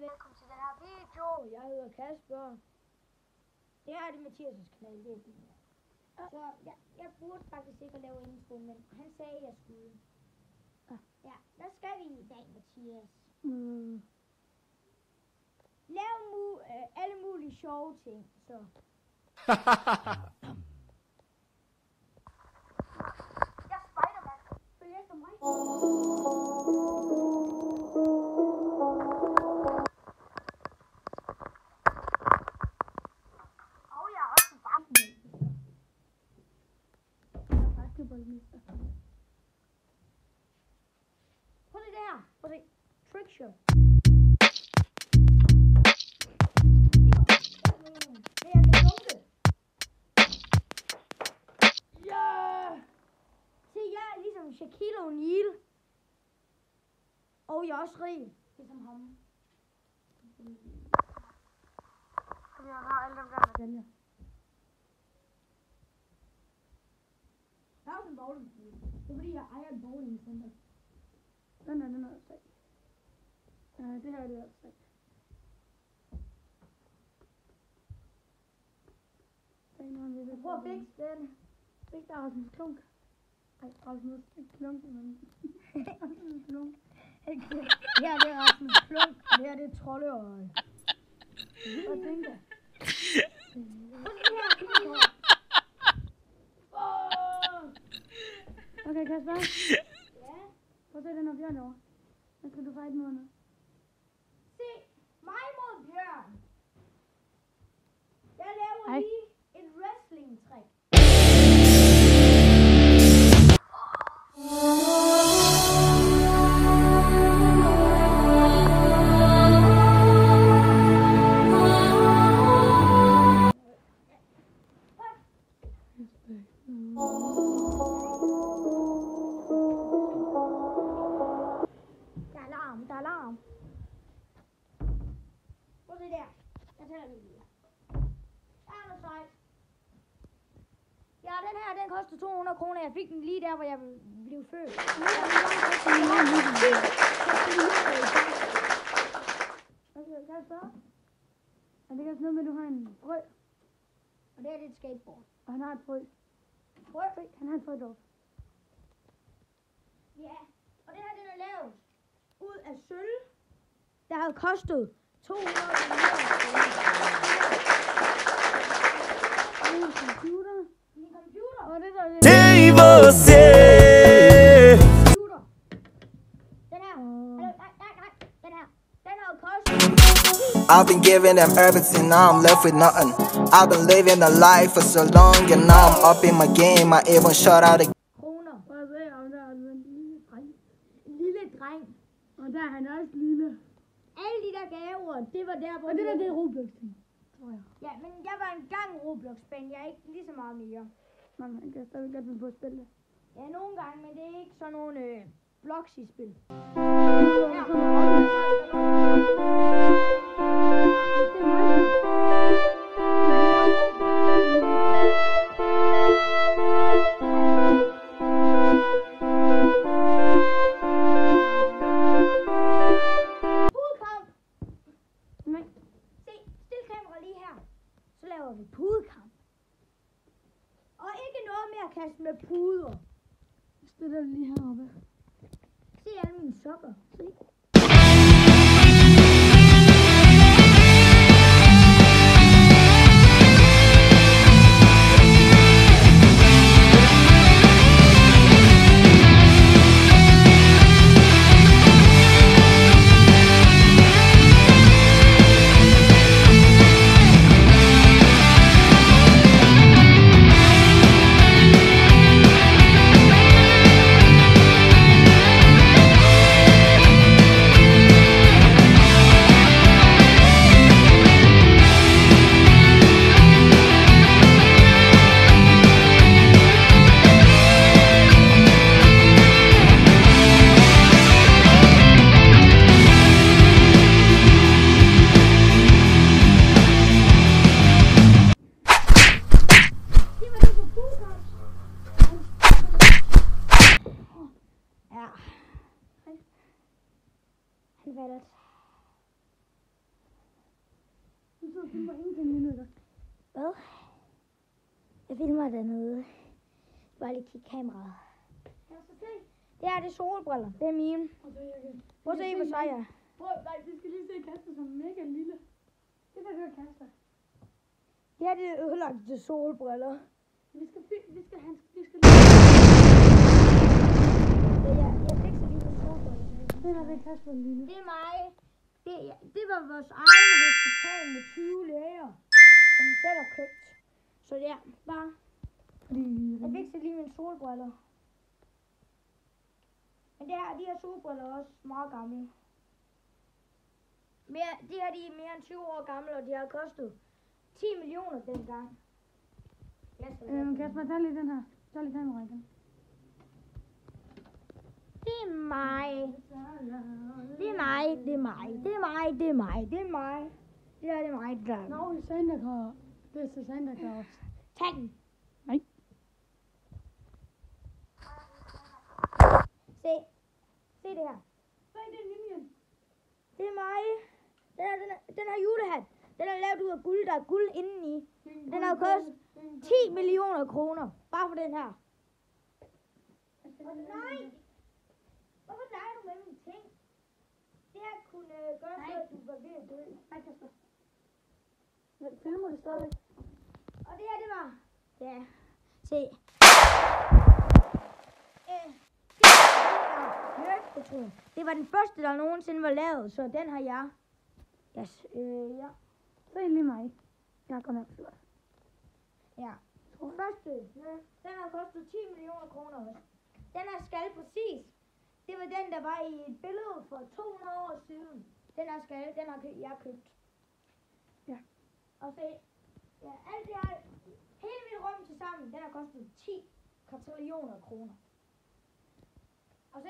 velkommen til den her video. Jeg hedder Kasper. Det her er det Mathias' kanal, det er fint. Så jeg burde faktisk ikke at lave intro, men han sagde, at jeg skulle. Ja, hvad skal vi i dag, Mathias? Lave alle mulige sjove ting, så. Jeg er Spider-Man. Følg efter mig. Prøv det der. Prøv det. Trickshot. Det er det dunke. Ja! Se, jeg er ligesom Shaquille O'Neal. Og jeg er også rig. Ligesom ham. Jeg har alle dem der medaljer. Der er også en bowlingskole. Det er fordi, jeg ejer en bowlingcenter. Den er også sag. Det her er det også sag. Prøv at fikse den. Fik der Rasmus Klunk. Ej, Rasmus Klunk, men... Rasmus Klunk. Her er det Rasmus Klunk. Her er det Troldeøje. Hvad tænker jeg? Okay, Kasper? Ja? Prøv at se den her bjørn over. Hvad skal du fight mod nu? Se, mig mod bjørn. Jeg laver lige et wrestling-trick. Der er alarm. Prøv at se der. Jeg tager det lige. Der er noget sejt. Ja, den her, den koster 200 kroner. Jeg fik den lige der, hvor jeg blev født. Okay, Kasper? Er det også noget med, at du har en frø? Og det er et skateboard. Og han har et frø. Frø? Han har et frø dog. Ja, og det her, den er lavet ud af sølv. Der havde kostet 200 kroner. Computer. Min computer. Og det der er det. Tem você. Computer. Den her. Nej. Den her. Den har kostet. I've been giving them everything, now I'm left with nothing. I've been living the life for so long, and now I'm up in my game. I even shut out a Kroner. Prøv at se, om der er en lille dreng. En lille dreng. Og der er han også lille. Alle de der gaver, det var der, hvor... Og det der, det er Roblox-ting, tror jeg. Ja, men jeg var engang Roblox-fan. Jeg er ikke lige så meget mere. Man kan stadig godt finde på at spille det. Ja, nogle gange, men det er ikke sådan nogle Bloxy-spil. Ja. Så laver vi pudekamp. Og ikke noget med at kaste med puder. Jeg stiller det lige heroppe. Se alle mine sokker. Se. du filmer ingenting lige nu, ikke? Hvad? Jeg filmer dernede. Bare lige kigge kameraet. Det her, det er solbriller. Det er mine. Prøv at se, hvor sej jeg er. Nej, vi skal lige se Kasper som mega lille. Det kan høre Kasper. Det her, det er ødelagte solbriller. Vi skal lige... Jeg fikser lige nogle solbriller. Det her, det er Kasper lille. Det er mig. Det var vores egen hospital med 20 læger, som vi selv har købt. Så det er bare... Jeg fikser lige mine solbriller. Men de her solbriller er også meget gamle. De er mere end 20 år gamle, og de har kostet 10 millioner dengang. Kasper, tag lige den her. Tag lige kameraet igen. Det er mig. Det er mig. Det er mig. Det er mig. Det er mig. Det er mig. Det er mig, der. Nå, Santa Claus. Det er Santa Claus. Tag den. Nej. Se det her. Se, det er Minion. Det er mig. Den her julehat. Den er lavet ud af guld. Der er guld indeni. Den har kostet 10 millioner kroner. Bare for den her. Nej. Hvorfor leger du med mine ting? Det her kunne gøre så, at du var ved at dø. Nej, Kasper. Men filmer det stadigvæk? Og det her, det var... Ja. Se. Det var den første, der nogensinde var lavet, så den har jeg. Yes, ja. Så er lige mig. Jeg går nok flot. Ja. Den første, den har kostet 10 millioner kroner også. Den her skal præcis. Det var den, der var i et billede for 200 år siden. Den her skal, den har jeg købt. Ja. Og se, ja, alt det her, hele mit rum til sammen, den har kostet 10 kvadrillioner kroner. Og se,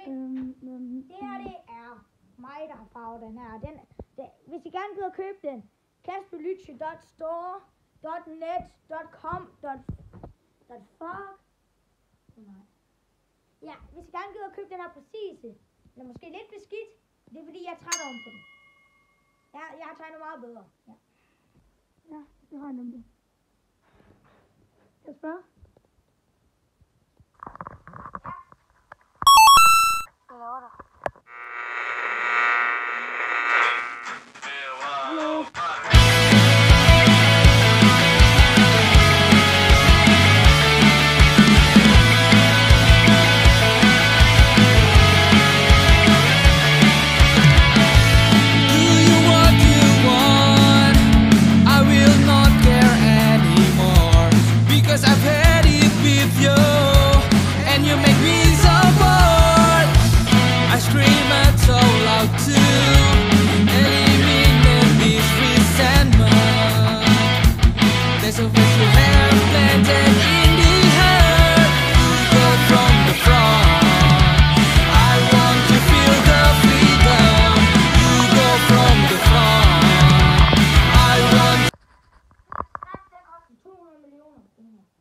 det her, det er mig, der har farvet den her. Hvis I gerne gider købe den, kasperlyche.store.net.com.fuck. Ja, hvis I gerne gider købe den her præcise, den er måske lidt beskidt, det er fordi, jeg er træt om på den. Ja, jeg har tegnet meget bedre. Ja, det har jeg nemlig. Kan jeg spørge? Hvad laver du?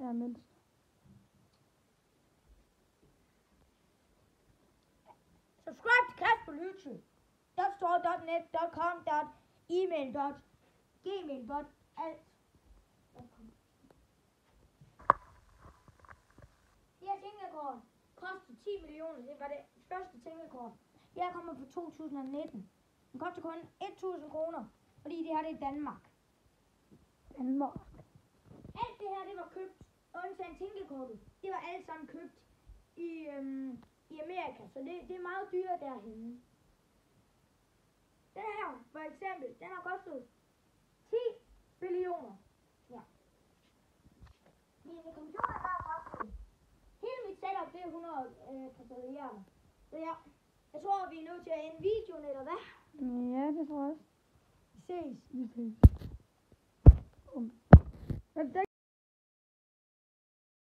Ja, mindst. Subscribe to Kasperlyche. .store.net.com.email.gmail.alt. Det her tingekort koster 10 millioner. Det var det første tingekort. Det her kommer fra 2019. Den koster kun 1.000 kroner, fordi det her det er Danmark. Danmark. Alt det her, det var købt, undtagen tingekortet. Det var alt sammen købt i Amerika, så det er meget dyrere derhenne. Den her, for eksempel, den har kostet 10 billioner. Ja. Min computer har kostet. Hele mit setup, det er 100 kvadrillioner. Så ja, jeg tror, vi er nødt til at ende videoen, eller hvad? Ja, det tror jeg også. Vi ses. Vi ses.